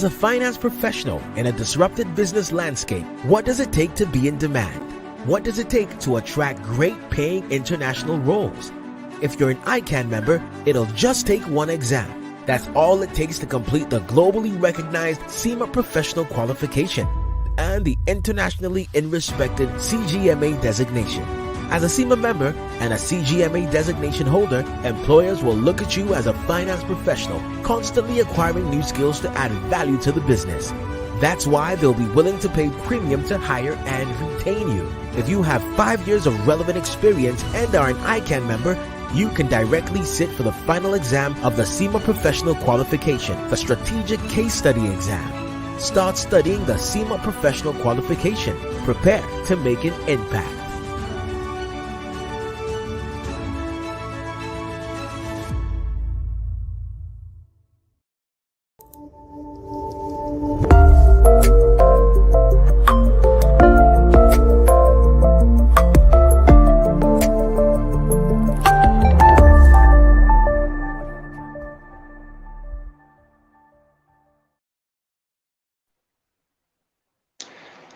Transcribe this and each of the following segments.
As a finance professional in a disrupted business landscape, what does it take to be in demand? What does it take to attract great paying international roles? If you're an ICAN member, it'll just take one exam. That's all it takes to complete the globally recognized CIMA professional qualification and the internationally respected CGMA designation. As a CIMA member and a CGMA designation holder, employers will look at you as a finance professional, constantly acquiring new skills to add value to the business. That's why they'll be willing to pay premium to hire and retain you. If you have 5 years of relevant experience and are an ICAN member, you can directly sit for the final exam of the CIMA Professional Qualification, the Strategic Case Study exam. Start studying the CIMA Professional Qualification. Prepare to make an impact.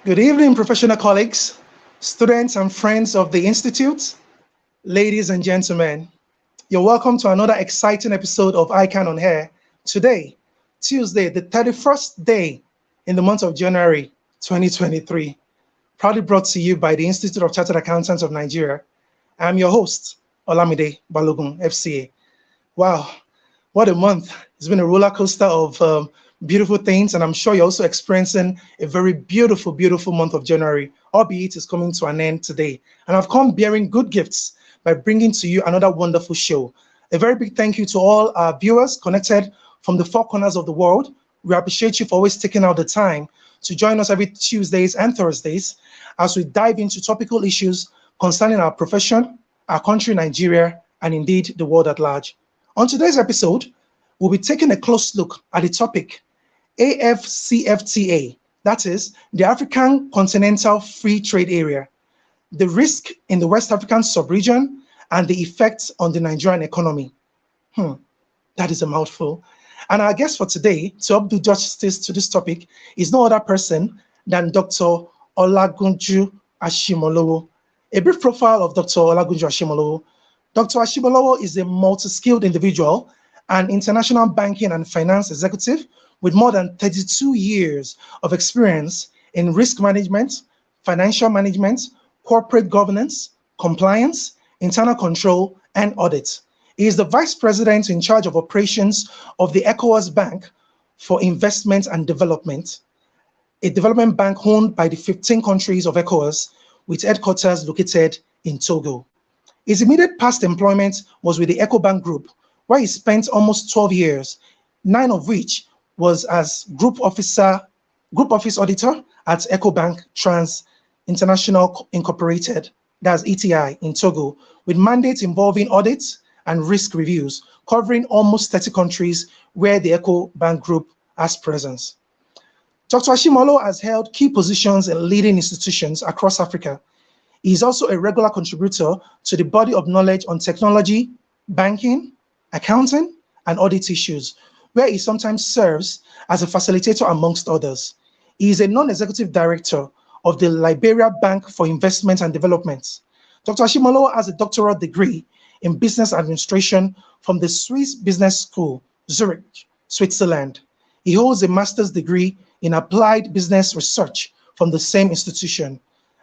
Good evening, professional colleagues, students and friends of the Institute, ladies and gentlemen. You're welcome to another exciting episode of ICAN on Air. Today, Tuesday, the 31st day in the month of January 2023. Proudly brought to you by the Institute of Chartered Accountants of Nigeria. I'm your host, Olamide Balogun, FCA. Wow, what a month. It's been a roller coaster of beautiful things, and I'm sure you're also experiencing a very beautiful, beautiful month of January, albeit it's coming to an end today. And I've come bearing good gifts by bringing to you another wonderful show. A very big thank you to all our viewers connected from the four corners of the world. We appreciate you for always taking out the time to join us every Tuesdays and Thursdays as we dive into topical issues concerning our profession, our country, Nigeria, and indeed the world at large. On today's episode, we'll be taking a close look at the topic AFCFTA, that is the African Continental Free Trade Area, the risk in the West African sub-region, and the effects on the Nigerian economy. That is a mouthful. And our guest for today, to help do justice to this topic, is no other person than Dr. Olagunju Ashimolowo. A brief profile of Dr. Olagunju Ashimolowo. Dr. Ashimolowo is a multi-skilled individual, an international banking and finance executive with more than 32 years of experience in risk management, financial management, corporate governance, compliance, internal control, and audit. He is the vice president in charge of operations of the ECOWAS Bank for Investment and Development, a development bank owned by the 15 countries of ECOWAS with headquarters located in Togo. His immediate past employment was with the EcoBank Group, where he spent almost 12 years, 9 of which was as group office auditor at EcoBank Trans International Incorporated, that's ETI, in Togo, with mandates involving audits and risk reviews, covering almost 30 countries where the EcoBank Group has presence. Dr. Ashimolowo has held key positions in leading institutions across Africa. He is also a regular contributor to the body of knowledge on technology, banking, accounting, and audit issues, where he sometimes serves as a facilitator amongst others. He is a non-executive director of the Liberia Bank for Investment and Development. Dr. Ashimolowo has a doctoral degree in business administration from the Swiss Business School, Zurich, Switzerland. He holds a master's degree in applied business research from the same institution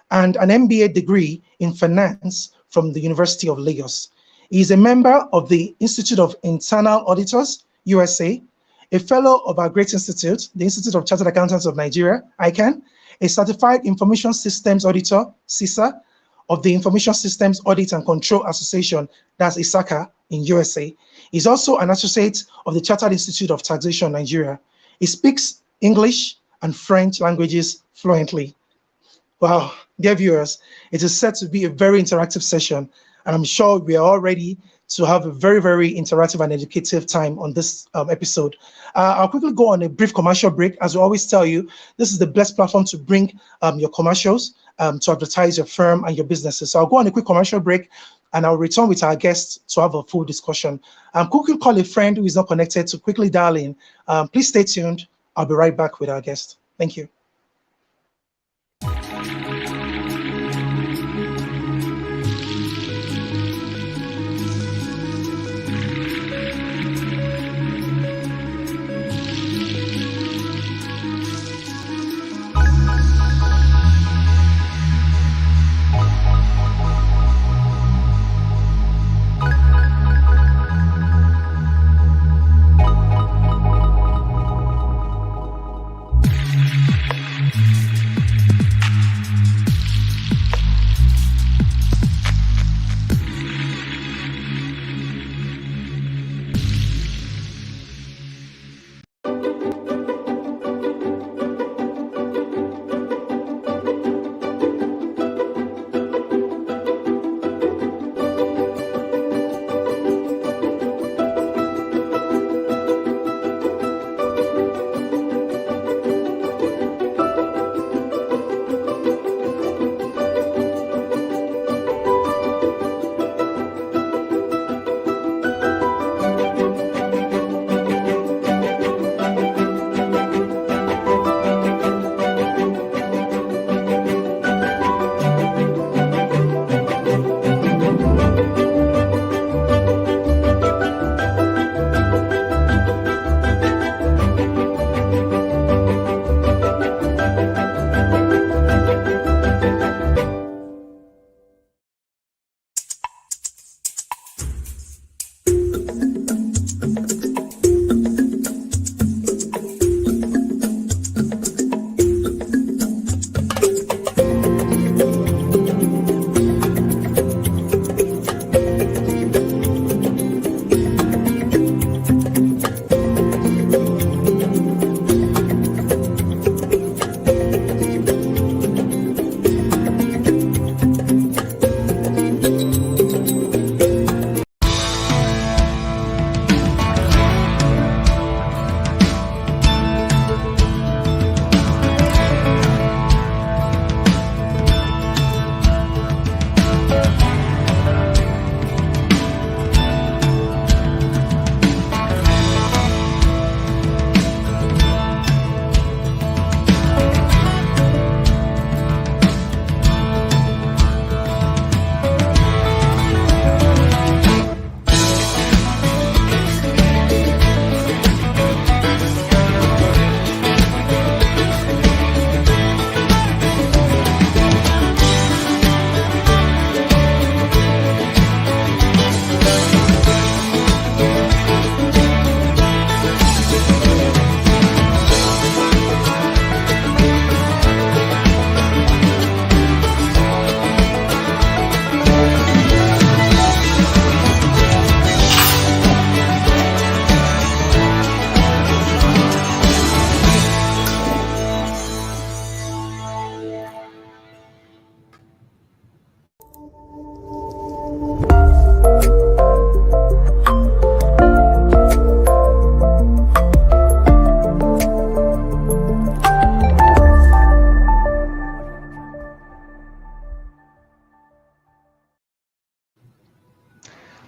and an MBA degree in finance from the University of Lagos. He is a member of the Institute of Internal Auditors, USA, a fellow of our great institute, the Institute of Chartered Accountants of Nigeria, ICAN, a Certified Information Systems Auditor, CISA, of the Information Systems Audit and Control Association, that's ISACA in USA. He's also an associate of the Chartered Institute of Taxation, Nigeria. He speaks English and French languages fluently. Wow, dear viewers, it is set to be a very interactive session, and I'm sure we are all ready to have a very, very interactive and educative time on this episode. I'll quickly go on a brief commercial break. As we always tell you, this is the best platform to bring your commercials, to advertise your firm and your businesses. So I'll go on a quick commercial break, and I'll return with our guests to have a full discussion. Quickly call a friend who is not connected to quickly dial in. Please stay tuned. I'll be right back with our guest. Thank you.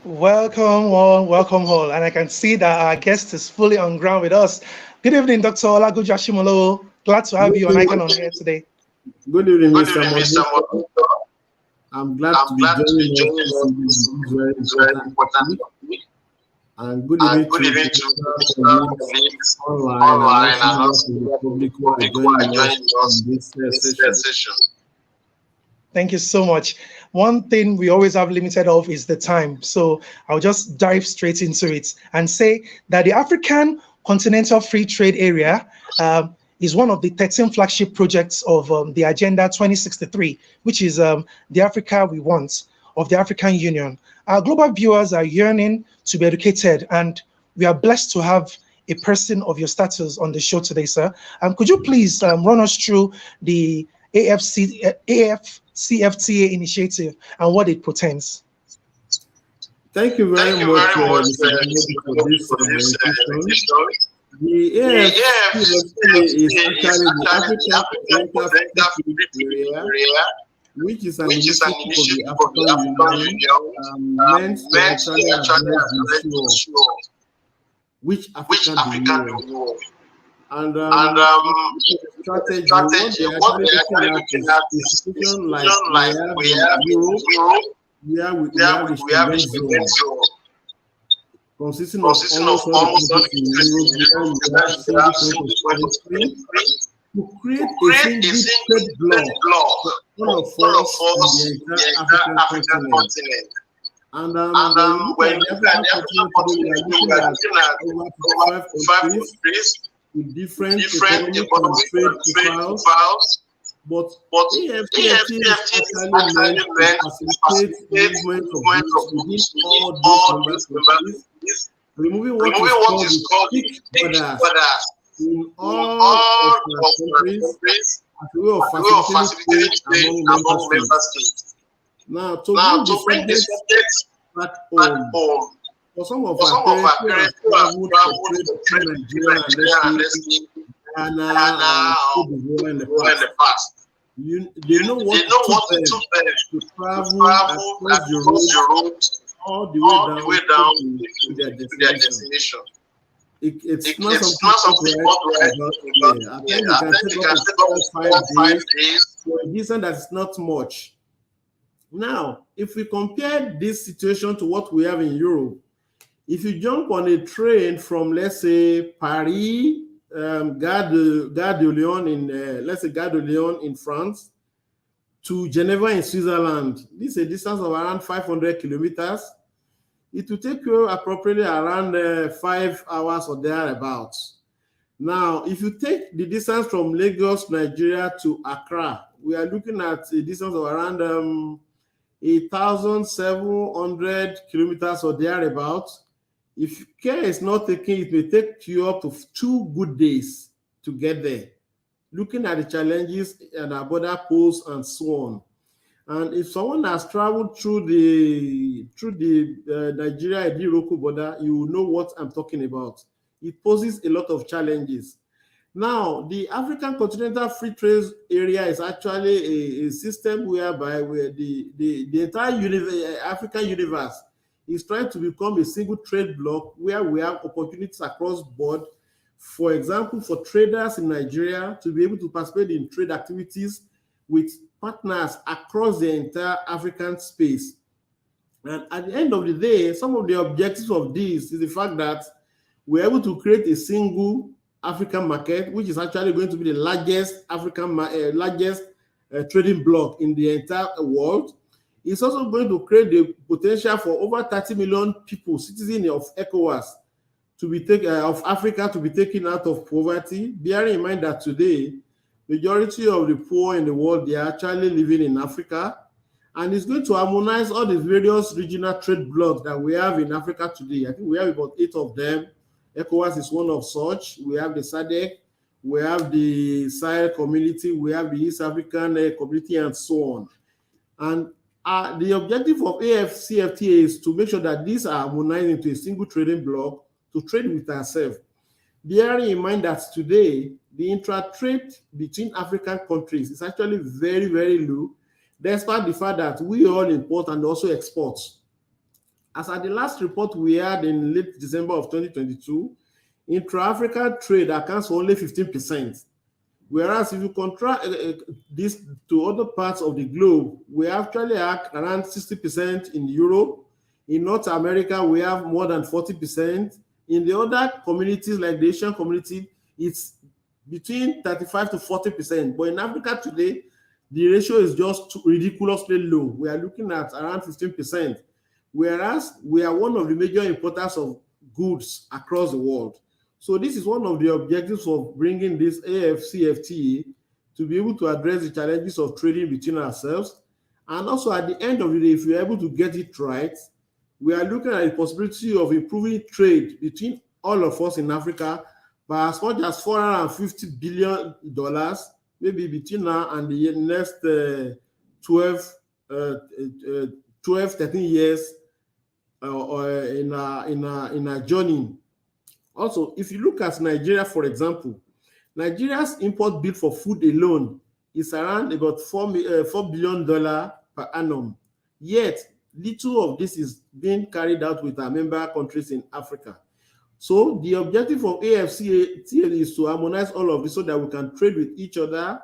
Welcome all, welcome all. And I can see that our guest is fully on ground with us. Good evening, Dr. Olagunjo. Glad to have you on ICAN on air today. Good evening, Mr. Mo. I'm glad to be joining this very important. And good evening to the online and also the public who are joining us in this session. Thank you so much. One thing we always have limited of is the time. So I'll just dive straight into it and say that the African Continental Free Trade Area is one of the 13 flagship projects of the Agenda 2063, which is the Africa we want of the African Union. Our global viewers are yearning to be educated, and we are blessed to have a person of your status on the show today, sir. Could you please run us through the AFCFTA initiative and what it portends? Thank you very much, Mr. for this invitation. The AFCFTA is actually the African Continental Free Trade Area, which is an initiative of the African Union meant to actually address the issue of which African do you want. And strategy, what they're actually looking at is institutions like we have Europe, we have the Schengen zone, consisting of almost all countries in Europe, to create a single trade bloc for all of us in the entire African continent. And when you look at the African continent, we are looking at over 5 countries with different economic and trade profiles. But AFCFTA is actually meant to facilitate movement of goods within all those countries, removing what is called the thick borders in all of our countries as a way of facilitating trade among member states. Now, to bring the subject back home, for some of our parents who have moved to trade between Nigeria and Ghana and the past, they know what it took them to travel across the road all the way down to their destination. It's not something about I think you can take up 5 days for a distance that's not much. Now, if we compare this situation to what we have in Europe, if you jump on a train from, let's say, Paris, Gare de Lyon in France, to Geneva in Switzerland, this is a distance of around 500 kilometers. It will take you approximately around 5 hours or thereabouts. Now, if you take the distance from Lagos, Nigeria to Accra, we are looking at a distance of around 1,700 kilometers or thereabouts. If care is not taken, it may take you up to 2 good days to get there, looking at the challenges and our border posts and so on. And if someone has traveled through the Nigeria-Edi-Roku border, you will know what I'm talking about. It poses a lot of challenges. Now, the African Continental Free Trade Area is actually a system whereby the entire African universe is trying to become a single trade bloc where we have opportunities across board. For example, for traders in Nigeria to be able to participate in trade activities with partners across the entire African space. And at the end of the day, some of the objectives of this is the fact that we're able to create a single African market, which is actually going to be the largest trading bloc in the entire world. It's also going to create the potential for over 30 million people, citizens of ECOWAS, to be of Africa to be taken out of poverty, bearing in mind that today, majority of the poor in the world, they are actually living in Africa. And it's going to harmonize all the various regional trade blocs that we have in Africa today. I think we have about 8 of them. ECOWAS is one of such. We have the SADC, we have the Sahel community, we have the East African community, and so on. And the objective of AFCFTA is to make sure that these are harmonized into a single trading bloc to trade with ourselves. Bearing in mind that today, the intra-trade between African countries is actually very, very low, despite the fact that we all import and also export. As at the last report we had in late December of 2022, intra-African trade accounts for only 15%. Whereas if you contrast this to other parts of the globe, we actually have around 60% in Europe. In North America, we have more than 40%. In the other communities, like the Asian community, it's between 35 to 40%. But in Africa today, the ratio is just ridiculously low. We are looking at around 15%. Whereas we are one of the major importers of goods across the world. So this is one of the objectives of bringing this AFCFTA, to be able to address the challenges of trading between ourselves. And also at the end of the day, if we're able to get it right, we are looking at the possibility of improving trade between all of us in Africa by as much as $450 billion, maybe between now and the next 12, 13 years in our journey. Also, if you look at Nigeria, for example, Nigeria's import bill for food alone is around about $4 billion per annum. Yet, little of this is being carried out with our member countries in Africa. So the objective of AFCFTA is to harmonize all of this so that we can trade with each other,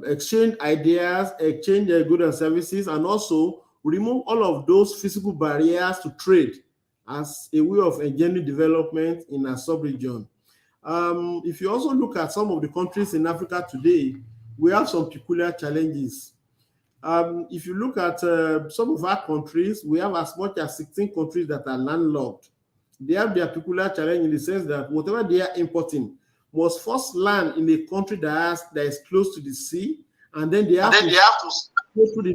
exchange ideas, exchange goods and services, and also remove all of those physical barriers to trade as a way of engendering development in our sub-region. If you also look at some of the countries in Africa today, we have some peculiar challenges. If you look at some of our countries, we have as much as 16 countries that are landlocked. They have their peculiar challenge in the sense that whatever they are importing must first land in a country that is close to the sea, and then they have to go through the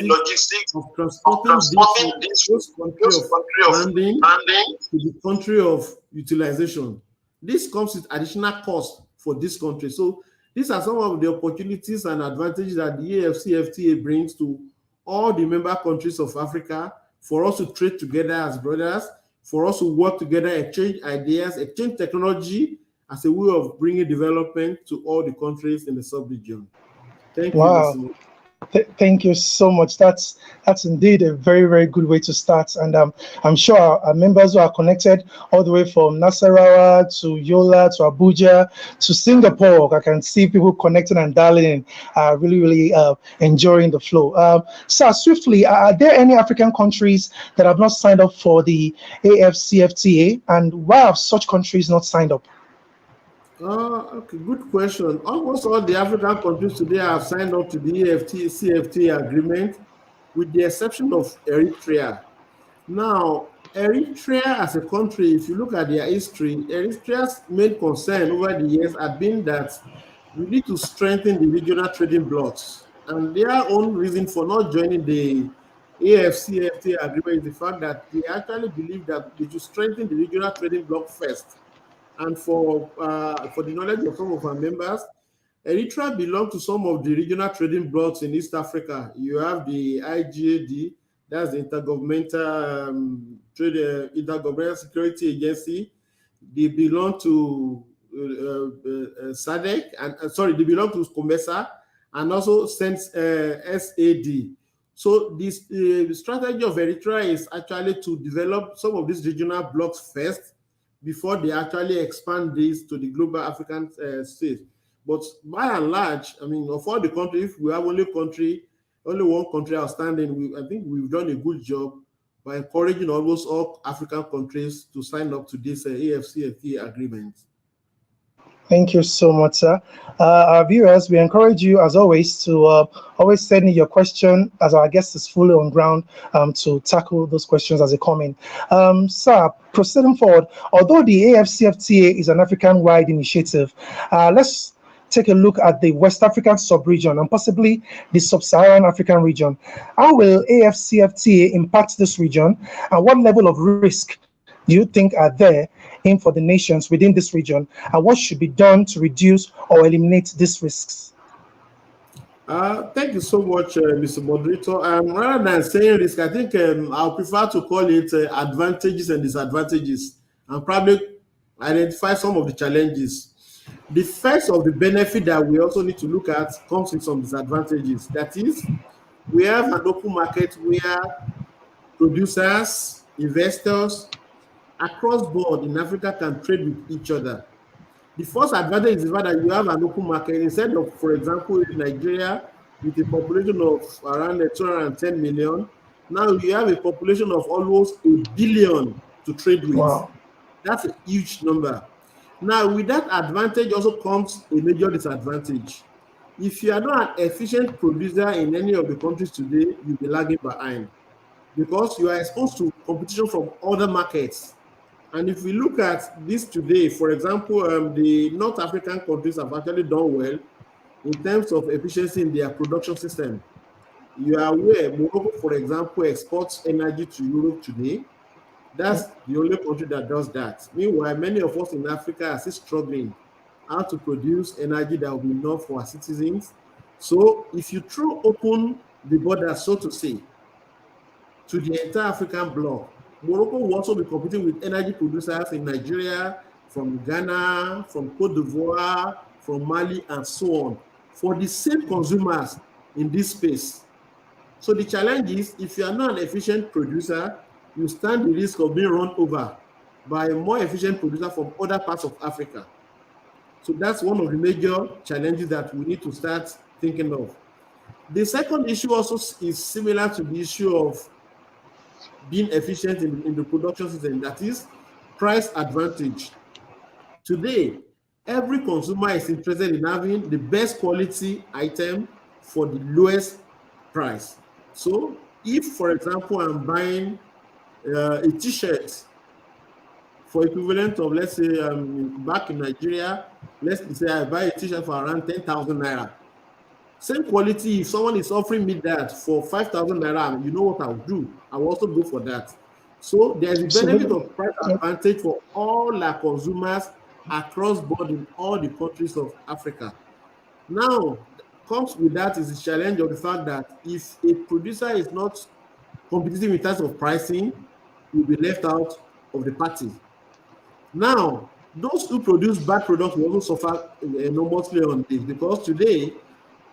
logistics of transporting this country of landing to the country of utilization. This comes with additional cost for this country. So these are some of the opportunities and advantages that the AFCFTA brings to all the member countries of Africa for us to trade together as brothers, for us to work together, exchange ideas, exchange technology as a way of bringing development to all the countries in the sub-region. Thank you. Wow. Thank you so much. That's indeed a very, very good way to start. And I'm sure our members who are connected all the way from Nasarawa to Yola to Abuja to Singapore, I can see people connecting and dialing in, really, really enjoying the flow. Sir, swiftly, are there any African countries that have not signed up for the AFCFTA? And why have such countries not signed up? Okay, good question. Almost all the African countries today have signed up to the AFCFTA agreement, with the exception of Eritrea. Now, Eritrea as a country, if you look at their history, Eritrea's main concern over the years have been that we need to strengthen the regional trading blocks. And their own reason for not joining the AFCFTA agreement is the fact that they actually believe that they should strengthen the regional trading bloc first. And for the knowledge of some of our members, Eritrea belongs to some of the regional trading blocks in East Africa. You have the IGAD, that's the Intergovernmental Security Agency. They belong to SADC, and they belong to COMESA, and also SAD. So this the strategy of Eritrea is actually to develop some of these regional blocks first, before they actually expand this to the global African space. But by and large, I mean, of all the countries, if we have only one country outstanding, I think we've done a good job by encouraging almost all African countries to sign up to this AFCFTA agreement. Thank you so much, sir. Our viewers, we encourage you, as always, to always send in your question, as our guest is fully on ground to tackle those questions as they come in. Sir, proceeding forward, although the AFCFTA is an African-wide initiative, let's take a look at the West African sub-region and possibly the Sub-Saharan African region. How will AFCFTA impact this region, and what level of risk do you think are there in for the nations within this region, and what should be done to reduce or eliminate these risks? Thank you so much, Mr. Moderator. Rather than saying risk, I think I'll prefer to call it advantages and disadvantages, and probably identify some of the challenges. The first of the benefit that we also need to look at comes with some disadvantages. That is, we have an open market where producers, investors, across board in Africa can trade with each other. The first advantage is the fact that you have an open market instead of, for example, in Nigeria with a population of around 210 million. Now you have a population of almost 1 billion to trade with. Wow. That's a huge number. Now, with that advantage also comes a major disadvantage. If you are not an efficient producer in any of the countries today, you'll be lagging behind, because you are exposed to competition from other markets And if we look at this today, for example, the North African countries have actually done well in terms of efficiency in their production system. You are aware, Morocco, for example, exports energy to Europe today. That's the only country that does that. Meanwhile, many of us in Africa are still struggling how to produce energy that will be enough for our citizens. So if you throw open the border, so to say, to the entire African bloc, Morocco will also be competing with energy producers in Nigeria, from Ghana, from Cote d'Ivoire, from Mali, and so on, for the same consumers in this space. So the challenge is, if you are not an efficient producer, you stand the risk of being run over by a more efficient producer from other parts of Africa. So that's one of the major challenges that we need to start thinking of. The second issue also is similar to the issue of being efficient in the production system, that is price advantage. Today, every consumer is interested in having the best quality item for the lowest price. So if, for example, I'm buying a t-shirt for equivalent of, let's say, back in Nigeria, let's say I buy a t-shirt for around 10,000 naira. Same quality, if someone is offering me that for 5,000 naira, you know what I'll do? I'll also go for that. So there's a benefit of price advantage for all our consumers across board in all the countries of Africa. Now, comes with that is the challenge of the fact that if a producer is not competitive in terms of pricing, will be left out of the party. Now, those who produce bad products will also suffer enormously on this, because today,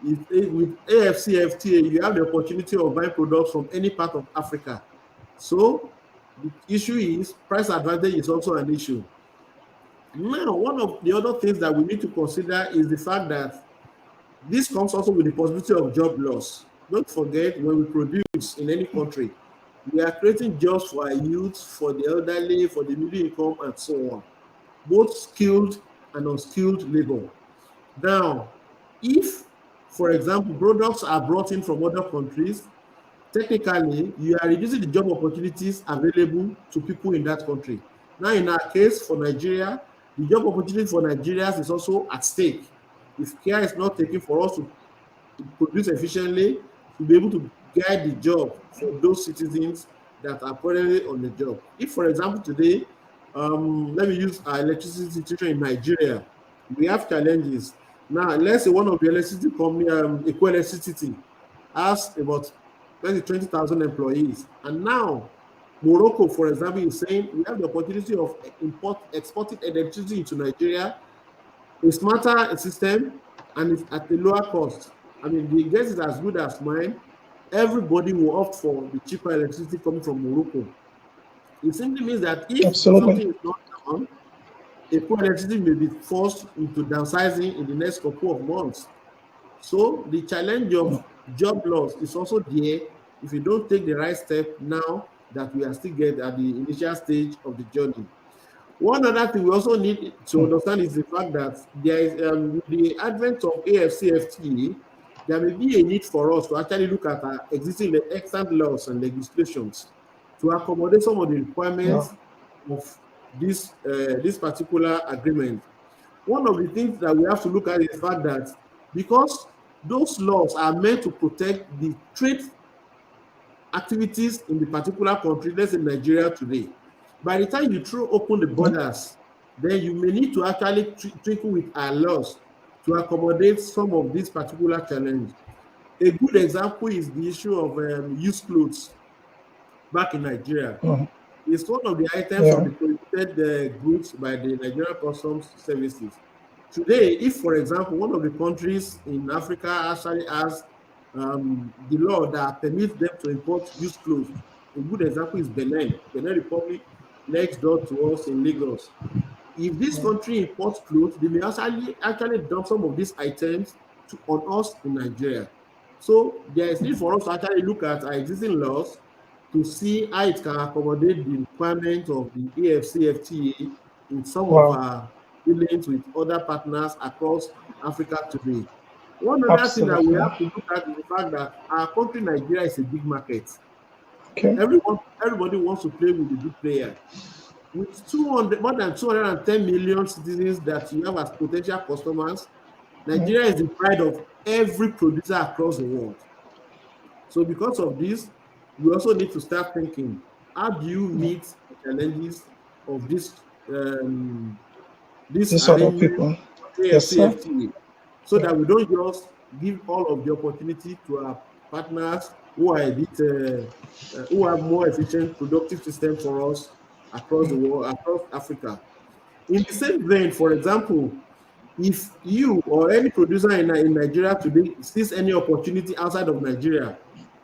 with AFCFTA, you have the opportunity of buying products from any part of Africa. So the issue is price advantage is also an issue. Now, one of the other things that we need to consider is the fact that this comes also with the possibility of job loss. Don't forget, when we produce in any country, we are creating jobs for our youth, for the elderly, for the middle income, and so on, both skilled and unskilled labor. Now, if, for example, products are brought in from other countries, technically, you are reducing the job opportunities available to people in that country. Now, in our case, for Nigeria, the job opportunity for Nigerians is also at stake. If care is not taken for us to produce efficiently, to be able to guide the job for those citizens that are currently on the job. If, for example, today, let me use our electricity situation in Nigeria, we have challenges. Now, let's say one of the electricity company, Eco Electricity, has about 20,000 employees. And now, Morocco, for example, is saying we have the opportunity of exporting electricity into Nigeria, a smarter system, and it's at a lower cost. I mean, the guess is as good as mine. Everybody will opt for the cheaper electricity coming from Morocco. It simply means that if something is not done, Eco Electricity may be forced into downsizing in the next couple of months. So the challenge of job loss is also there if you don't take the right step now that we are still at the initial stage of the journey. One other thing we also need to understand is the fact that there is, with the advent of AFCFTA, there may be a need for us to actually look at our existing extant laws and legislations to accommodate some of the requirements of this particular agreement. One of the things that we have to look at is the fact that because those laws are meant to protect the trade activities in the particular country, let's say Nigeria today, by the time you throw open the borders, then you may need to actually tinker with our laws to accommodate some of these particular challenges. A good example is the issue of used clothes back in Nigeria. It's one of the items of the prohibited goods by the Nigerian Customs Services. Today, if, for example, one of the countries in Africa actually has the law that permits them to import used clothes, a good example is Benin Republic, next door to us in Lagos. If this country imports clothes, they may actually dump some of these items on us in Nigeria. So there is need for us to actually look at our existing laws to see how it can accommodate the requirements of the AFCFTA in some of our dealings with other partners across Africa today. One other thing that we have to look at is the fact that our country, Nigeria, is a big market. Everybody wants to play with the big player. with more than 210 million citizens that you have as potential customers, Nigeria is the pride of every producer across the world. So because of this, we also need to start thinking, how do you meet the challenges of this These sort of arrangement, people. Yes, sir. AFCFTA, so that we don't just give all of the opportunity to our partners who are who have more efficient, productive system for us across the world, across Africa. In the same vein, for example, if you or any producer in Nigeria today sees any opportunity outside of Nigeria,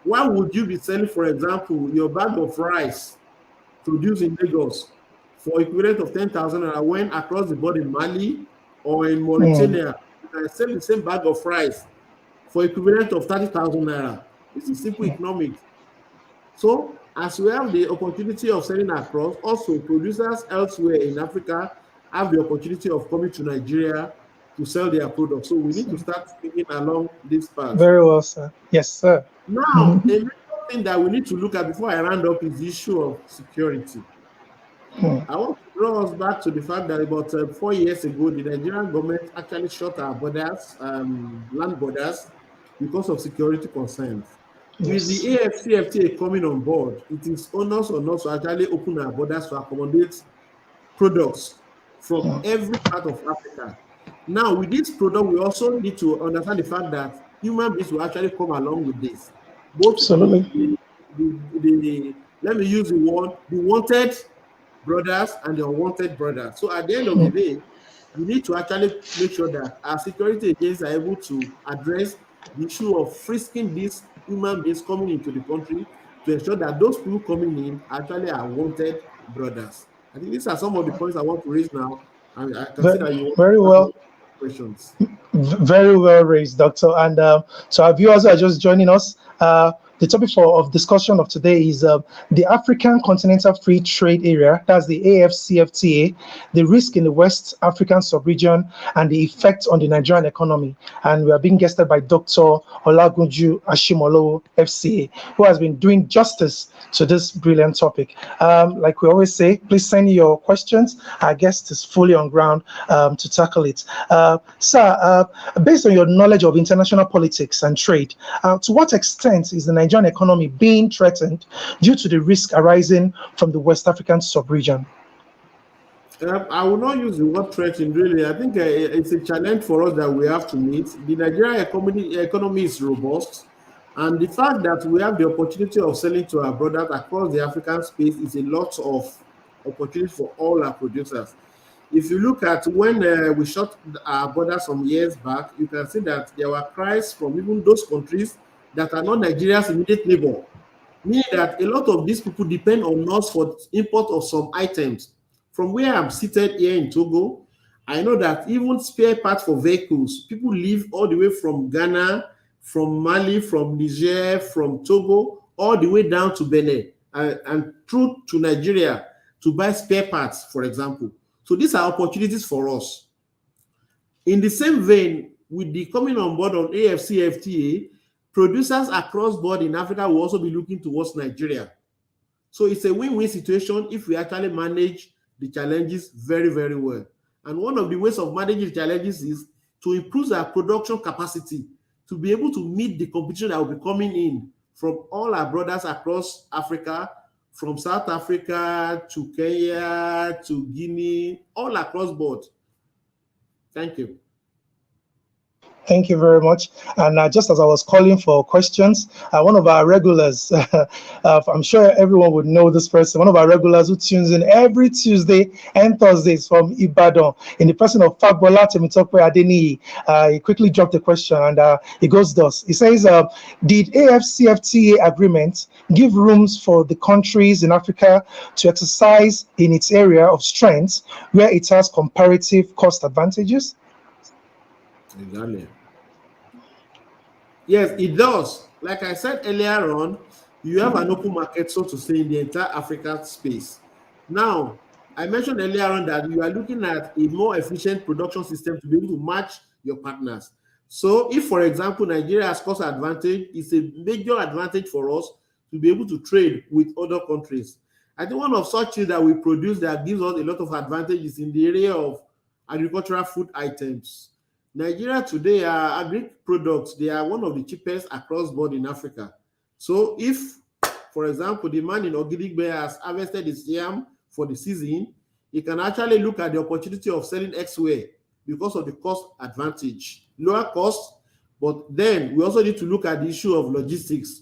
why would you be selling, for example, your bag of rice produced in Lagos for equivalent of 10,000 naira when across the board in Mali or in Mauritania, you can sell the same bag of rice for equivalent of 30,000 naira? This is simple economics. So as we have the opportunity of selling across, also producers elsewhere in Africa have the opportunity of coming to Nigeria to sell their products. So we need to start thinking along this path. Very well, sir. Yes, sir. Now, a major thing that we need to look at before I round up is the issue of security. I want to draw us back to the fact that about 4 years ago, the Nigerian government actually shut our borders, land borders, because of security concerns. With Yes. the AFCFTA coming on board, it is onus on us to actually open our borders to accommodate products from every part of Africa. Now, with this product, we also need to understand the fact that human beings will actually come along with this. Both Absolutely. let me use the word, the wanted brothers and the unwanted brothers. So at the end of the day, we need to actually make sure that our security agencies are able to address the issue of frisking these human beings coming into the country to ensure that those people coming in actually are wanted brothers. I think these are some of the points I want to raise now, and I can see that you want Very to ask more well. questions. Very well raised, Doctor. And so our viewers who are just joining us, the topic of discussion of today is the African Continental Free Trade Area, that's the AFCFTA, the risk in the West African sub-region, and the effect on the Nigerian economy. And we are being guested by Dr. Olagunju Ashimolowo, FCA, who has been doing justice to this brilliant topic. Like we always say, please send your questions. Our guest is fully on ground to tackle it. Sir, based on your knowledge of international politics and trade, to what extent is the Nigerian economy being threatened due to the risk arising from the West African sub-region? I will not use the word threatened, really. I think it's a challenge for us that we have to meet. The Nigerian economy is robust, and the fact that we have the opportunity of selling to our brothers across the African space is a lot of opportunity for all our producers. If you look at when we shut our borders some years back, you can see that there were cries from even those countries that are not Nigeria's immediate neighbor, meaning that a lot of these people depend on us for import of some items. From where I'm seated here in Togo, I know that even spare parts for vehicles, people live all the way from Ghana, from Mali, from Niger, from Togo, all the way down to Benin and through to Nigeria to buy spare parts, for example. So these are opportunities for us. In the same vein, with the coming on board on AFCFTA, producers across board in Africa will also be looking towards Nigeria. So it's a win-win situation if we actually manage the challenges very, very well. And one of the ways of managing the challenges is to improve our production capacity to be able to meet the competition that will be coming in from all our brothers across Africa, from South Africa to Kenya to Guinea, all across board. Thank you. Thank you very much. And just as I was calling for questions, one of our regulars, I'm sure everyone would know this person, one of our regulars who tunes in every Tuesday and Thursdays from Ibadan, in the person of Fagbola Temitope Adeniyi. He quickly dropped the question, and it goes thus. He says, did AFCFTA agreement give rooms for the countries in Africa to exercise in its area of strength where it has comparative cost advantages? Exactly. Yes, it does. Like I said earlier on, you have an open market, so to say, in the entire African space. Now, I mentioned earlier on that you are looking at a more efficient production system to be able to match your partners. So if, for example, Nigeria has cost advantage, it's a major advantage for us to be able to trade with other countries. I think one of such things that we produce that gives us a lot of advantages in the area of agricultural food items. Nigeria today, agri products, they are one of the cheapest across board in Africa. So if, for example, the man in Ogidigbe has harvested his yam for the season, he can actually look at the opportunity of selling elsewhere because of the cost advantage. Lower cost, but then we also need to look at the issue of logistics,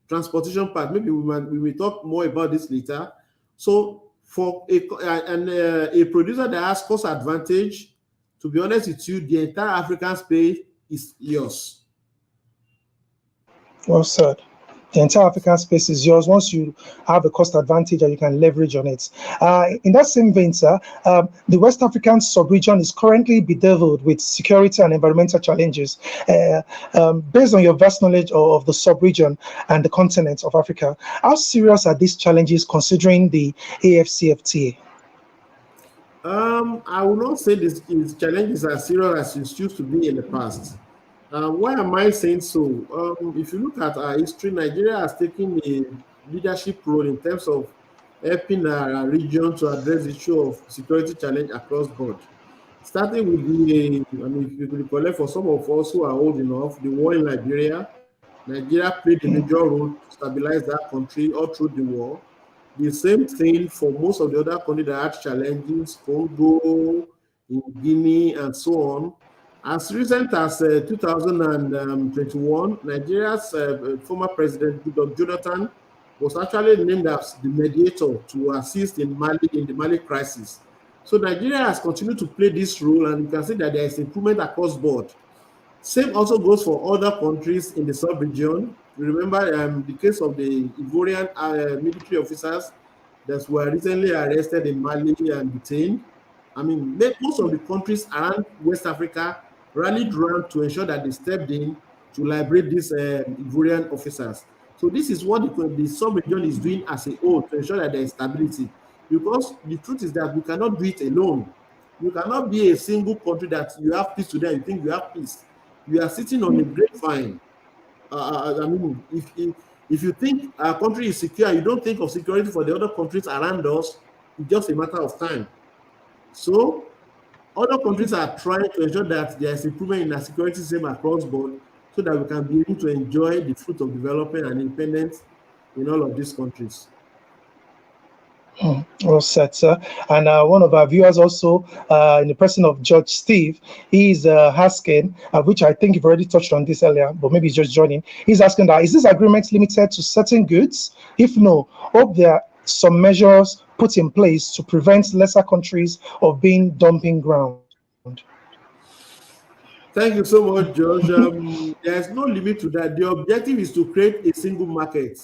transportation part. Maybe we may talk more about this later. So for a producer that has cost advantage, to be honest with you, the entire African space is yours. Well said. The entire African space is yours once you have a cost advantage and you can leverage on it. In that same vein, sir, the West African sub-region is currently bedeviled with security and environmental challenges. Based on your vast knowledge of the sub-region and the continent of Africa, how serious are these challenges considering the AFCFTA? I will not say these challenges are serious as it used to be in the past. Why am I saying so? If you look at our history, Nigeria has taken a leadership role in terms of helping our region to address the issue of security challenge across board. Starting with if you could recollect, for some of us who are old enough, the war in Liberia, Nigeria played a major role to stabilize that country all through the war. The same thing for most of the other countries that had challenges, Congo, in Guinea, and so on. As recent as 2021, Nigeria's former president, Goodluck Jonathan, was actually named as the mediator to assist in the Mali crisis. So Nigeria has continued to play this role, and you can see that there is improvement across board. Same also goes for other countries in the sub-region. Remember the case of the Ivorian military officers that were recently arrested in Mali and detained. I mean, most of the countries around West Africa rallied around to ensure that they stepped in to liberate these Ivorian officers. So this is what the sub-region is doing as a whole to ensure that there is stability. Because the truth is that we cannot do it alone. You cannot be a single country that you have peace today and you think you have peace. You are sitting on a grapevine. If you think our country is secure, you don't think of security for the other countries around us, it's just a matter of time. So other countries are trying to ensure that there is improvement in our security system across board so that we can be able to enjoy the fruit of development and independence in all of these countries. Well said, sir. And one of our viewers also, in the person of Judge Steve, he's asking, which I think you've already touched on this earlier, but maybe he's just joining. He's asking that, is this agreement limited to certain goods? If no, hope there are some measures put in place to prevent lesser countries of being dumping ground. Thank you so much, George. There's no limit to that. The objective is to create a single market.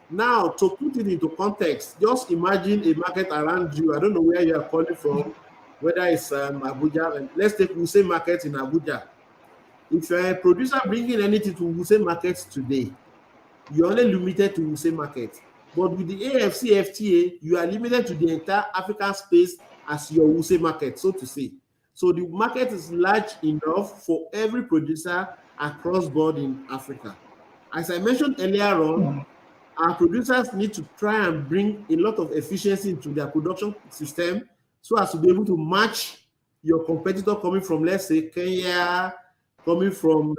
Now, to put it into context, just imagine a market around you. I don't know where you are calling from, whether it's Abuja. Let's take Wuse Market in Abuja. If you're a producer bringing anything to Wuse Market today, you're only limited to Wuse Market. But with the AFCFTA, you are limited to the entire African space as your Wuse Market, so to say. So the market is large enough for every producer across board in Africa. As I mentioned earlier on, our producers need to try and bring a lot of efficiency into their production system so as to be able to match your competitor coming from, let's say, Kenya, coming from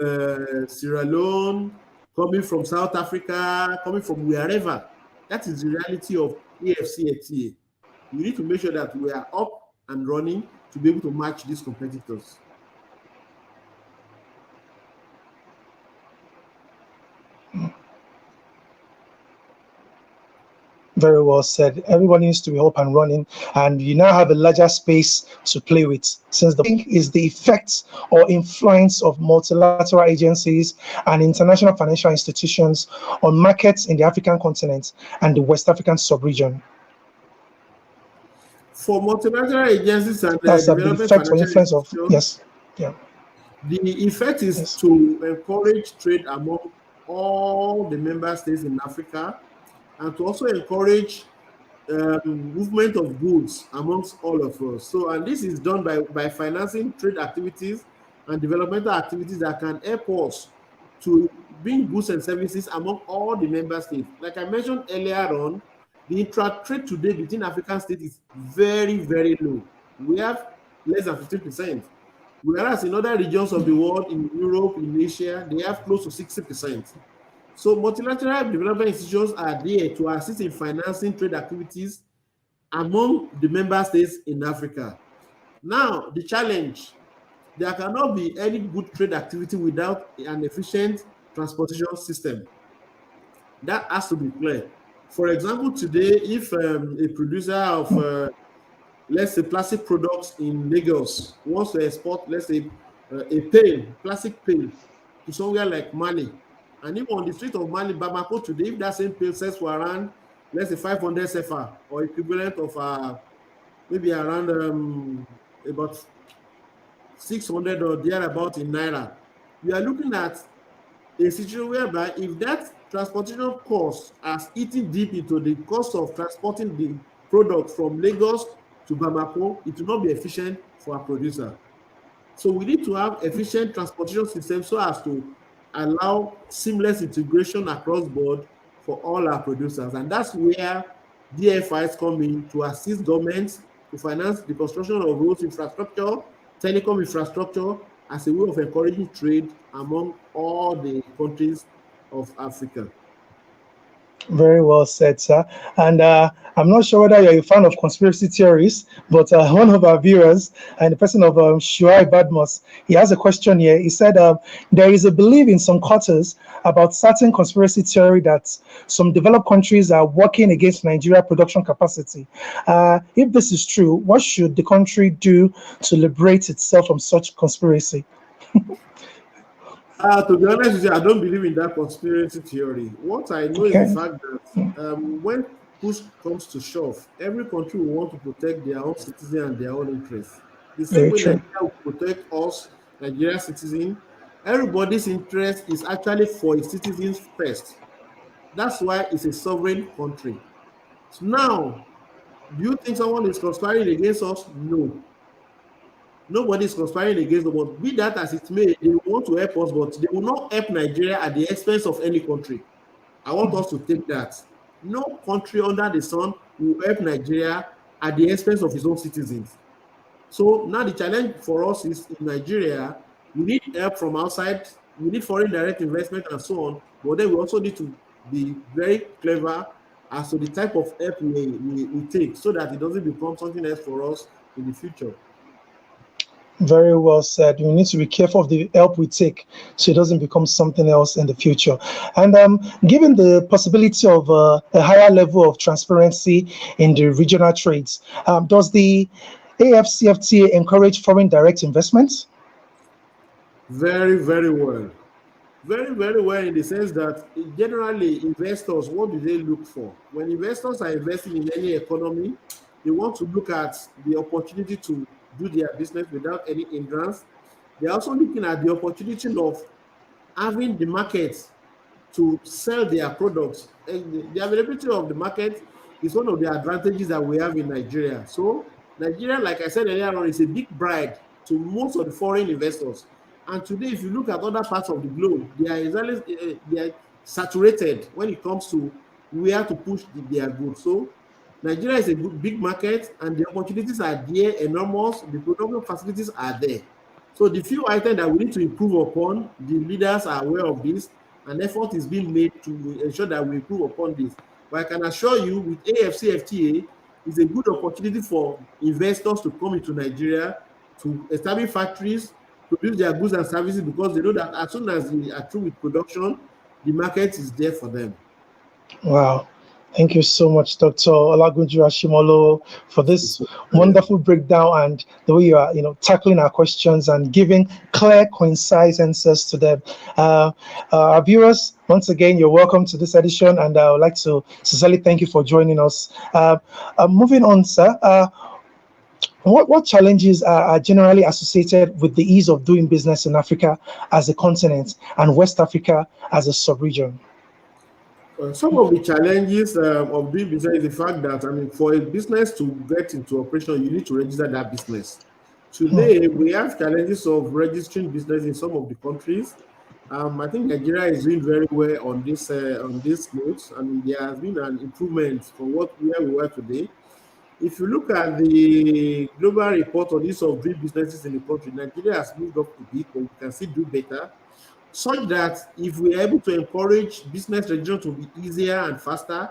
Sierra Leone, coming from South Africa, coming from wherever. That is the reality of AFCFTA. We need to make sure that we are up and running to be able to match these competitors. Very well said. Everyone needs to be up and running, and you now have a larger space to play with. Since the thing is the effects or influence of multilateral agencies and international financial institutions on markets in the African continent and the West African sub-region. For multilateral agencies and that's the development effect or influence of the effect is to encourage trade among all the member states in Africa, and to also encourage movement of goods amongst all of us. So, and this is done by financing trade activities and developmental activities that can help us to bring goods and services among all the member states. Like I mentioned earlier on, The intra-trade today between African states is very, very low. We have less than 15%. Whereas in other regions of the world, in Europe, in Asia, they have close to 60%. So multilateral development institutions are there to assist in financing trade activities among the member states in Africa. Now, the challenge, there cannot be any good trade activity without an efficient transportation system. That has to be clear. For example, today, if a producer of, let's say, plastic products in Lagos wants to export, let's say, a pail, plastic pail, to somewhere like Mali, and if on the street of Mali, Bamako today, if that same pail sells for around, let's say, 500 CFA, or equivalent of maybe around about 600 or thereabout in Naira, we are looking at a situation whereby if that transportation cost has eaten deep into the cost of transporting the product from Lagos to Bamako, it will not be efficient for our producer. So we need to have efficient transportation systems so as to allow seamless integration across board for all our producers. And that's where DFIs come in to assist governments to finance the construction of roads infrastructure, telecom infrastructure, as a way of encouraging trade among all the countries of Africa. Very well said, sir. And I'm not sure whether you're a fan of conspiracy theories, but one of our viewers, and the person of Shuai Badmos, he has a question here. He said, there is a belief in some quarters about certain conspiracy theory that some developed countries are working against Nigeria production capacity. If this is true, what should the country do to liberate itself from such conspiracy? To be honest with you, I don't believe in that conspiracy theory. What I know is the fact that when push comes to shove, every country will want to protect their own citizens and their own interests. The same way Nigeria will protect us, Nigerian citizens, everybody's interest is actually for its citizens first. That's why it's a sovereign country. So now, do you think someone is conspiring against us? No. Nobody is conspiring against them, but be that as it may, they want to help us, but they will not help Nigeria at the expense of any country. I want us to take that. No country under the sun will help Nigeria at the expense of its own citizens. So now the challenge for us is in Nigeria, we need help from outside, we need foreign direct investment and so on, but then we also need to be very clever as to the type of help we take so that it doesn't become something else for us in the future. Very well said. We need to be careful of the help we take so it doesn't become something else in the future. And given the possibility of a higher level of transparency in the regional trades, does the AFCFTA encourage foreign direct investments? Very, very well. Very, very well in the sense that generally investors, what do they look for? When investors are investing in any economy, they want to look at the opportunity to do their business without any hindrance. They're also looking at the opportunity of having the market to sell their products. And the availability of the market is one of the advantages that we have in Nigeria. So Nigeria, like I said earlier on, is a big bride to most of the foreign investors. And today, if you look at other parts of the globe, they are saturated when it comes to where to push their goods. So Nigeria is a big market, and the opportunities are there, enormous. The production facilities are there. So the few items that we need to improve upon, the leaders are aware of this, and effort is being made to ensure that we improve upon this. But I can assure you, with AFCFTA, it's a good opportunity for investors to come into Nigeria to establish factories, produce their goods and services, because they know that as soon as they are through with production, the market is there for them. Wow. Thank you so much, Dr. Olagunju Ashimolo, for this wonderful breakdown and the way you are, tackling our questions and giving clear, concise answers to them. Our viewers, once again, you're welcome to this edition, and I would like to sincerely thank you for joining us. Moving on, sir. What challenges are generally associated with the ease of doing business in Africa as a continent and West Africa as a sub-region? Some of the challenges of doing business is the fact that, for a business to get into operation, you need to register that business. Today, we have challenges of registering business in some of the countries. I think Nigeria is doing very well on this note, and there has been an improvement from where we were today. If you look at the global report on this of doing businesses in the country, Nigeria has moved up a bit, but we can still do better. Such that if we are able to encourage business registration to be easier and faster,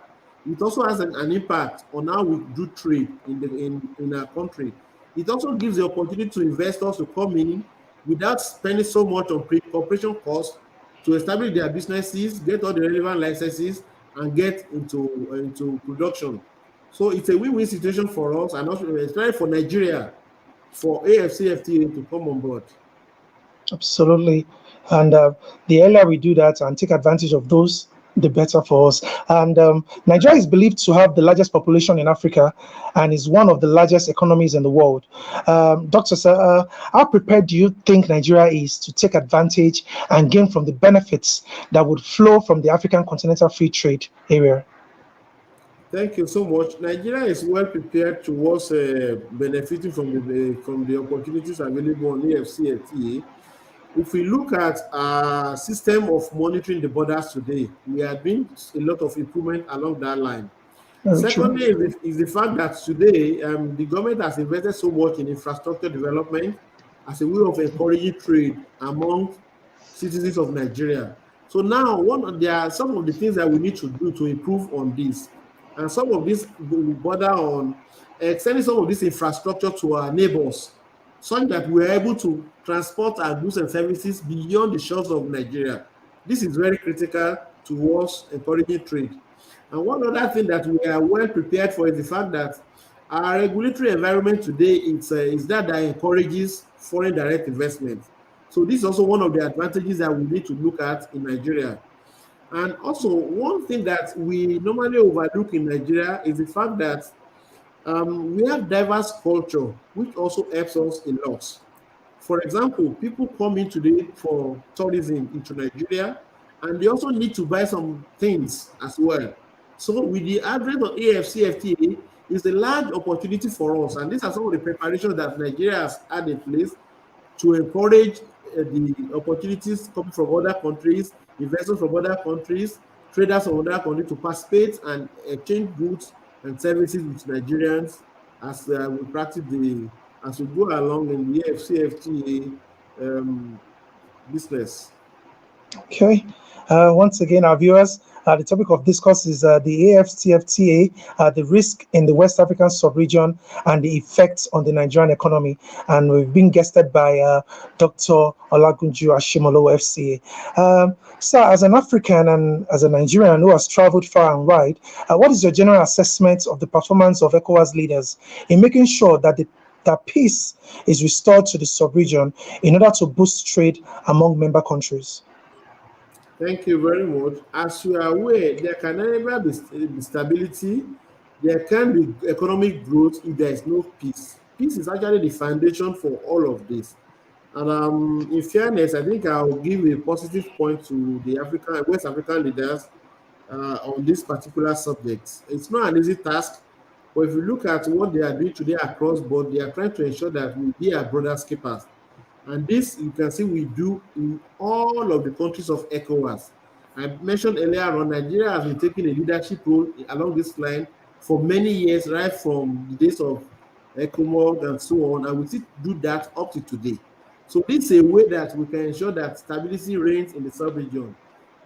it also has an impact on how we do trade in our country. It also gives the opportunity to investors to come in without spending so much on pre-corporation costs to establish their businesses, get all the relevant licenses, and get into production. So it's a win-win situation for us, and also especially for Nigeria, for AFCFTA to come on board. Absolutely. And the earlier we do that and take advantage of those, the better for us. And Nigeria is believed to have the largest population in Africa and is one of the largest economies in the world. Dr. Sir, how prepared do you think Nigeria is to take advantage and gain from the benefits that would flow from the African Continental Free Trade area? Thank you so much. Nigeria is well prepared towards benefiting from the opportunities available on AFCFTA. If we look at our system of monitoring the borders today, we are doing a lot of improvement along that line. Secondly, is the fact that today the government has invested so much in infrastructure development as a way of encouraging trade among citizens of Nigeria. So now, there are some of the things that we need to do to improve on this, and some of this will border on extending some of this infrastructure to our neighbors, such that we are able to transport our goods and services beyond the shores of Nigeria. This is very critical towards encouraging trade. And one other thing that we are well prepared for is the fact that our regulatory environment today is that encourages foreign direct investment. So this is also one of the advantages that we need to look at in Nigeria. And also, one thing that we normally overlook in Nigeria is the fact that we have diverse culture, which also helps us a lot. For example, people come in today for tourism into Nigeria, and they also need to buy some things as well. So with the advent of AFCFTA, it's a large opportunity for us, and these are some of the preparations that Nigeria has had in place to encourage the opportunities coming from other countries, investors from other countries, traders from other countries to participate and exchange goods and services with Nigerians as we practice as we go along in the AFCFTA business. Okay. Once again, our viewers, the topic of discourse is the AFCFTA, the risk in the West African sub-region and the effects on the Nigerian economy. And we've been guested by Dr. Olagunju Ashimolo, FCA. Sir, as an African and as a Nigerian who has traveled far and wide, what is your general assessment of the performance of ECOWAS leaders in making sure that that peace is restored to the sub-region in order to boost trade among member countries? Thank you very much. As you are aware, there can never be stability, there can be economic growth if there is no peace. Peace is actually the foundation for all of this. And in fairness, I think I'll give a positive point to the West African leaders on this particular subject. It's not an easy task, but if you look at what they are doing today across board, they are trying to ensure that we be our brothers' keepers. And this, you can see, we do in all of the countries of ECOWAS. I mentioned earlier on, Nigeria has been taking a leadership role along this line for many years, right from the days of ECOMOG and so on, and we still do that up to today. So this is a way that we can ensure that stability reigns in the sub-region.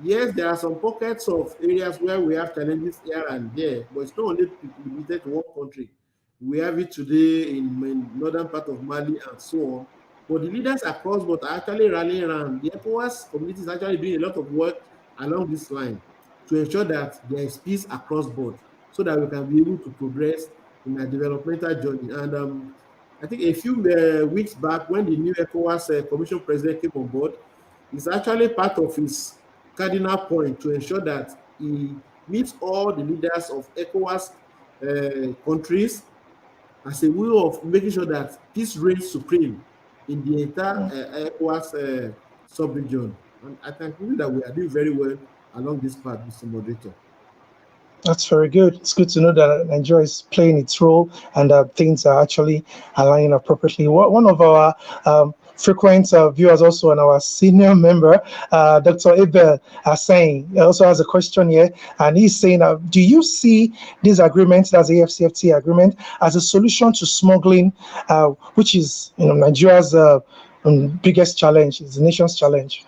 Yes, there are some pockets of areas where we have challenges here and there, but it's not only limited to one country. We have it today in northern part of Mali and so on. But the leaders across board are actually rallying around. The ECOWAS community is actually doing a lot of work along this line to ensure that there is peace across board so that we can be able to progress in our developmental journey. And I think a few weeks back, when the new ECOWAS Commission President came on board, it's actually part of his cardinal point to ensure that he meets all the leaders of ECOWAS countries as a way of making sure that peace reigns supreme in the entire ECOWAS sub-region. And I can conclude that we are doing very well along this path, Mr. Moderator. That's very good. It's good to know that Nigeria is playing its role and that things are actually aligning appropriately. One of our frequent viewers also and our senior member, Dr. Abel, are saying, he also has a question here, and he's saying, do you see this agreement, that's the AFCFTA agreement, as a solution to smuggling, which is Nigeria's biggest challenge, is the nation's challenge?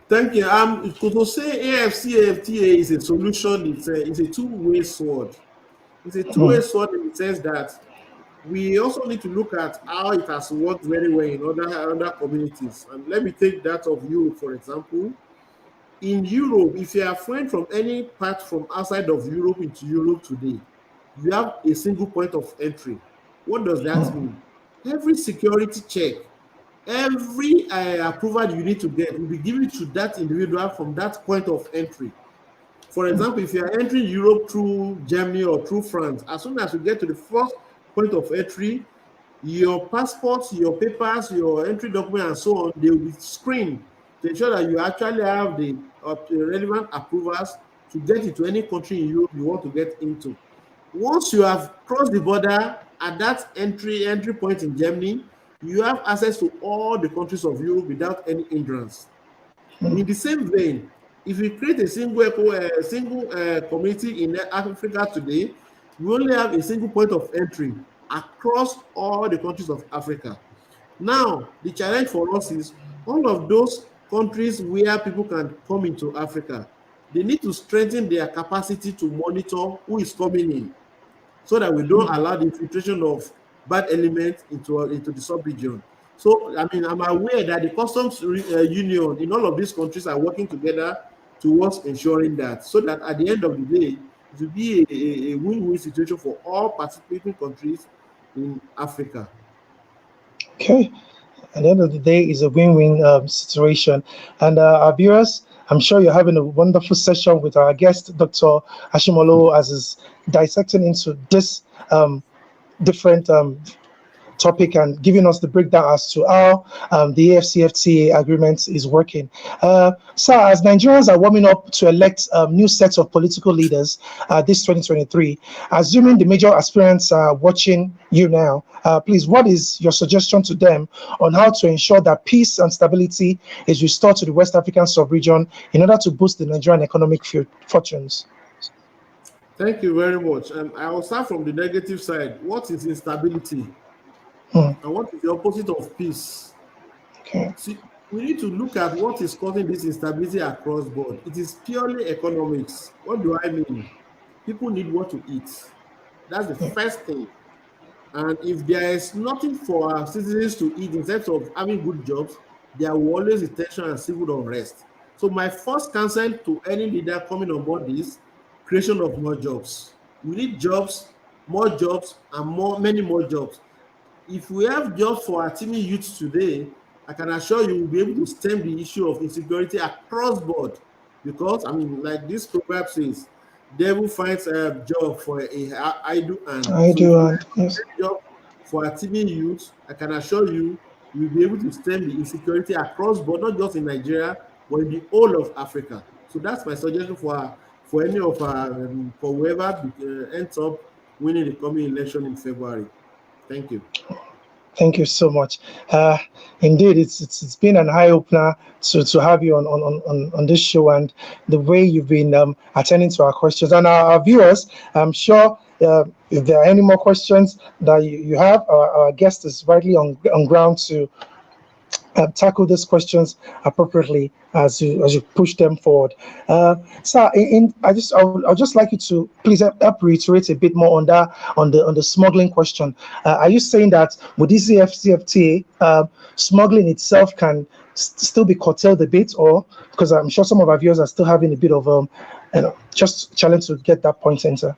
Thank you. To say AFCFTA is a solution, it's a two-way sword. It's a two-way sword in the sense that we also need to look at how it has worked very well in other communities. And let me take that of Europe, for example. In Europe, if you are flying from any part from outside of Europe into Europe today, you have a single point of entry. What does that mean? Every security check, every approval you need to get will be given to that individual from that point of entry. For example, if you are entering Europe through Germany or through France, as soon as you get to the first point of entry, your passports, your papers, your entry document, and so on, they will be screened to ensure that you actually have the relevant approvals to get into any country in Europe you want to get into. Once you have crossed the border at that entry point in Germany, you have access to all the countries of Europe without any hindrance. In the same vein, if you create a single community in Africa today, we only have a single point of entry across all the countries of Africa. Now, the challenge for us is all of those countries where people can come into Africa, they need to strengthen their capacity to monitor who is coming in so that we don't allow the infiltration of bad elements into the sub-region. So, I mean, I'm aware that the customs union in all of these countries are working together towards ensuring that, so that at the end of the day, it will be a win-win situation for all participating countries in Africa. Okay. At the end of the day, is a win-win situation. And our viewers, I'm sure you're having a wonderful session with our guest, Dr. Ashimolo, as is dissecting into this different topic and giving us the breakdown as to how the AFCFTA agreement is working. So as Nigerians are warming up to elect new sets of political leaders this 2023, assuming the major aspirants are watching you now, please, what is your suggestion to them on how to ensure that peace and stability is restored to the West African sub-region in order to boost the Nigerian economic fortunes? Thank you very much. I will start from the negative side. What is instability? And what is the opposite of peace? Okay. See, we need to look at what is causing this instability across board. It is purely economics. What do I mean? People need what to eat. That's the first thing. And if there is nothing for our citizens to eat in terms of having good jobs, there will always be tension and civil unrest. So my first counsel to any leader coming on board is creation of more jobs. We need jobs, and many more jobs. If we have jobs for our teeming youth today, I can assure you we'll be able to stem the issue of insecurity across board. Because, I mean, like this proverb says, devil finds a job for a idle hand. Yes. Job for our teeming youth, I can assure you we'll be able to stem the insecurity across board, not just in Nigeria, but in the whole of Africa. So that's my suggestion for any of our, for whoever ends up winning the coming election in February. Thank you. Thank you so much. Indeed, it's been an eye opener to have you on this show, and the way you've been attending to our questions and our viewers. I'm sure if there are any more questions that you have, our guest is rightly on ground to tackle these questions appropriately as you push them forward. Sir, I'd just like you to please help reiterate a bit more on the smuggling question. Are you saying that with this AFCFTA, smuggling itself can still be curtailed a bit, or because I'm sure some of our viewers are still having a bit of just challenge to get that point in, sir?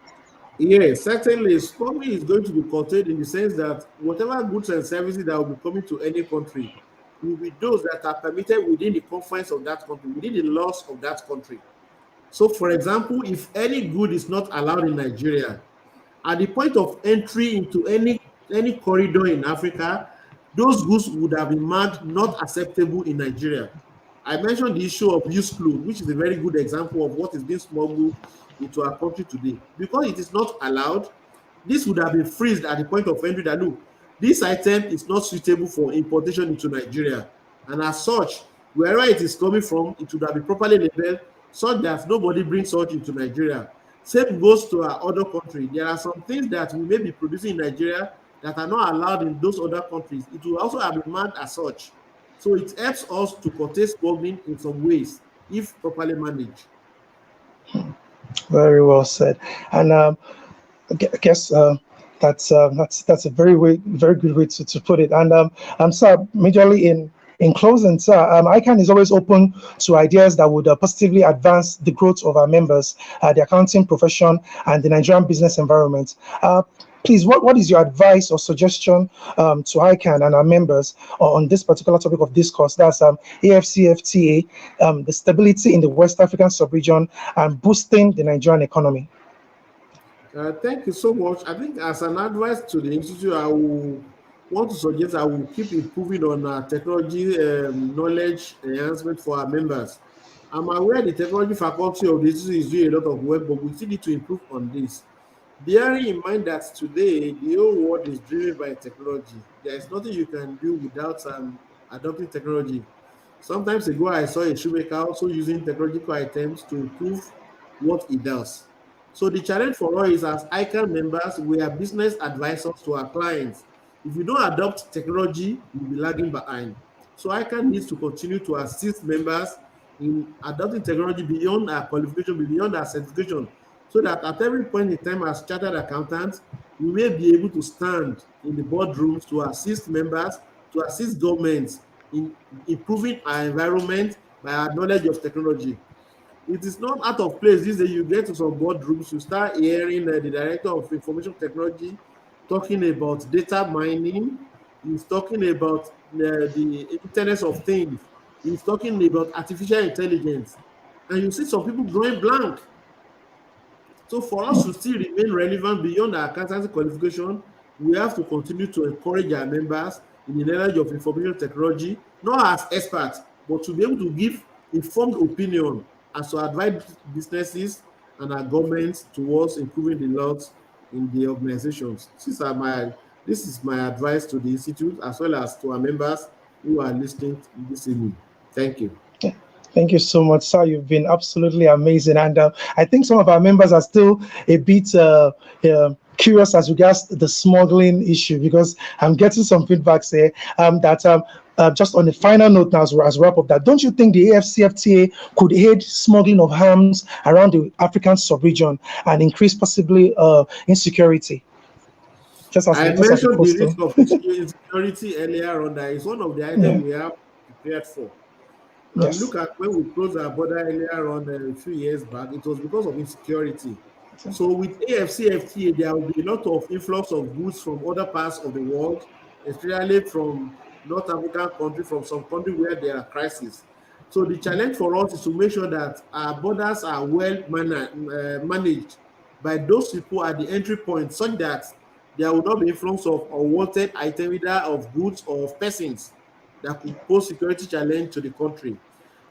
Yes, certainly. Smuggling is going to be curtailed in the sense that whatever goods and services that will be coming to any country will be those that are permitted within the confines of that country, within the laws of that country. So, for example, if any good is not allowed in Nigeria, at the point of entry into any corridor in Africa, those goods would have been marked not acceptable in Nigeria. I mentioned the issue of used clothes, which is a very good example of what is being smuggled into our country today. Because it is not allowed, this would have been freezed at the point of entry that, look, this item is not suitable for importation into Nigeria. And as such, wherever it is coming from, it should have been properly labeled such that nobody brings such into Nigeria. Same goes to our other country. There are some things that we may be producing in Nigeria that are not allowed in those other countries. It will also have been marked as such. So it helps us to curtail smuggling in some ways, if properly managed. Very well said. And I guess that's a very good way to put it. And sir, majorly in closing, sir, ICAN is always open to ideas that would positively advance the growth of our members, the accounting profession, and the Nigerian business environment. Please, what is your advice or suggestion to ICAN and our members on this particular topic of discourse? That's AFCFTA, the stability in the West African sub-region, and boosting the Nigerian economy. Thank you so much. I think as an advice to the institute, I will want to suggest I will keep improving on our technology knowledge enhancement for our members. I'm aware the technology faculty of the institute is doing a lot of work, but we still need to improve on this. Bearing in mind that today the whole world is driven by technology, there is nothing you can do without adopting technology. Sometimes ago, I saw a shoemaker also using technological items to improve what he does. So the challenge for us is, as ICAN members, we are business advisors to our clients. If you don't adopt technology, you'll be lagging behind. So ICAN needs to continue to assist members in adopting technology beyond our qualification, beyond our certification, so that at every point in time as chartered accountants, we may be able to stand in the boardrooms to assist members, to assist governments in improving our environment by our knowledge of technology. It is not out of place these days. You get to some boardrooms, you start hearing the director of information technology talking about data mining. He's talking about the Internet of Things. He's talking about artificial intelligence. And you see some people going blank. So for us to still remain relevant beyond our accountancy qualification, we have to continue to encourage our members in the knowledge of information technology, not as experts, but to be able to give informed opinion as to advise businesses and our governments towards improving the laws in the organizations. This is my advice to the institute as well as to our members who are listening this evening. Thank you. Thank you so much, sir. You've been absolutely amazing. And I think some of our members are still a bit curious as regards the smuggling issue, because I'm getting some feedbacks here that just on the final note now, as wrap up, that don't you think the AFCFTA could aid smuggling of arms around the African sub-region and increase possibly insecurity? I mentioned the risk of insecurity earlier on. That is one of the items we have prepared for. Yes. Look at when we closed our border earlier on a few years back, it was because of insecurity. So with AFCFTA, there will be a lot of influx of goods from other parts of the world, especially from North African countries, from some countries where there are crises. So the challenge for us is to make sure that our borders are well managed by those people at the entry point, such that there will not be influx of unwanted items, either of goods or of persons, that could pose security challenge to the country.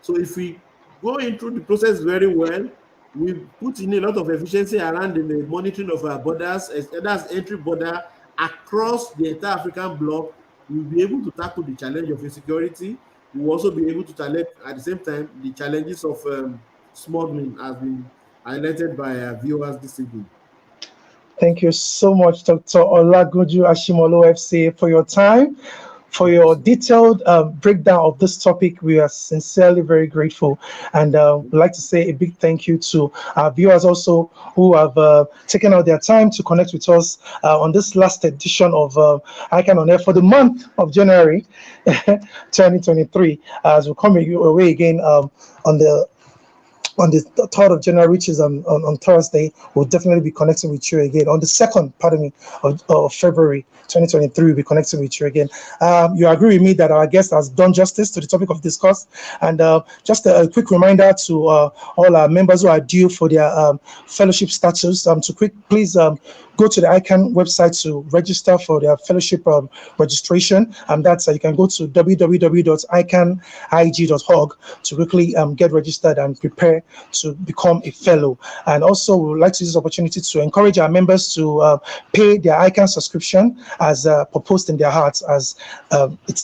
So if we go into the process very well, we put in a lot of efficiency around the monitoring of our borders, that's entry border across the entire African bloc, we'll be able to tackle the challenge of insecurity. We'll also be able to tackle at the same time the challenges of smuggling, as been highlighted by our viewers this evening. Thank you so much, Dr. Olagunju Ashimolo FC, for your time, for your detailed breakdown of this topic. We are sincerely very grateful, and we'd like to say a big thank you to our viewers also who have taken out their time to connect with us on this last edition of ICAN on Air for the month of January 2023. As we come away again on the 3rd of January, which is on Thursday, we'll definitely be connecting with you again. On the 2nd, of February 2023, we'll be connecting with you again. You agree with me that our guest has done justice to the topic of discourse. And just a quick reminder to all our members who are due for their fellowship status, please go to the ICAN website to register for their fellowship registration. That's you can go to www.icaning.org to quickly get registered and prepare to become a fellow. And also, we would like to use this opportunity to encourage our members to pay their ICAN subscription as proposed in their hearts, as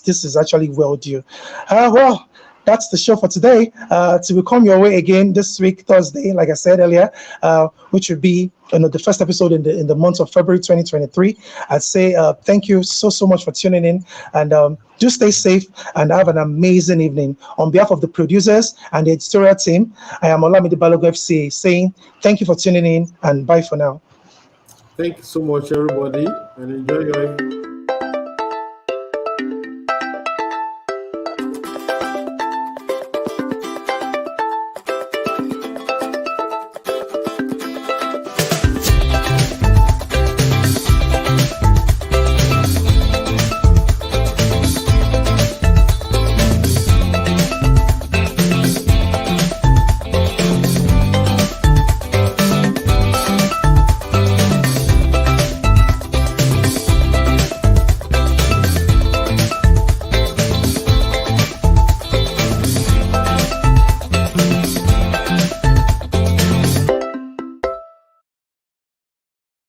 this is actually well due. Well, that's the show for today. To come your way again this week, Thursday, like I said earlier, which would be the first episode in the month of February 2023. I'd say thank you so much for tuning in, and do stay safe and have an amazing evening. On behalf of the producers and the editorial team, I am Olamide Balogun FCA saying thank you for tuning in and bye for now. Thank you so much, everybody, and enjoy your